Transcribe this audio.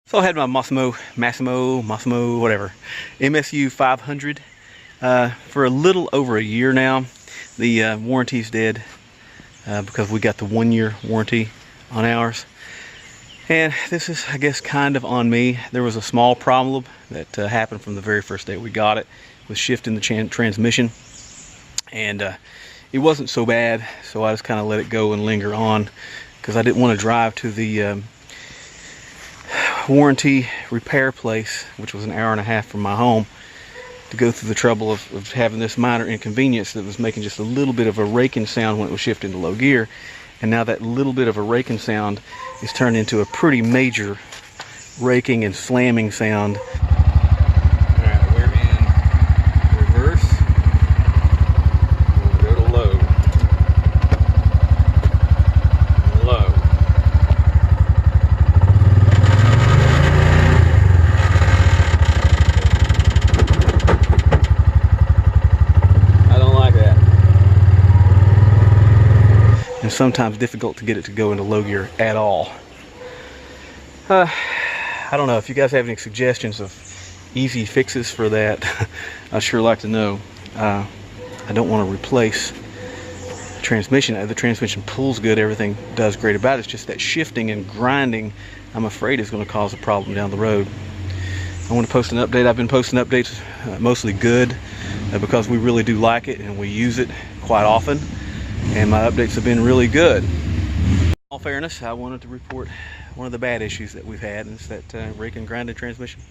So I had my Massimo, whatever, MSU 500 for a little over a year now. The warranty's dead because we got the 1-year warranty on ours. And this is, I guess, kind of on me. There was a small problem that happened from the very first day we got it, with shifting the transmission. And it wasn't so bad, so I just kind of let it go and linger on because I didn't want to drive to the warranty repair place, which was an hour and a half from my home, to go through the trouble of having this minor inconvenience that was making just a little bit of a raking sound when it was shifting to low gear. And now that little bit of a raking sound is turned into a pretty major raking and slamming sound. Alright, we're in reverse. We'll go to low. Low. I don't like that. And sometimes difficult to get it to go into low gear at all. I don't know if you guys have any suggestions of easy fixes for that. I'd sure like to know. I don't want to replace the transmission. The transmission pulls good, everything does great about it. It's just that shifting and grinding, I'm afraid, is going to cause a problem down the road. I want to post an update. I've been posting updates, mostly good, because we really do like it and we use it quite often. And my updates have been really good. In all fairness, I wanted to report one of the bad issues that we've had, and it's that rake and grinding transmission.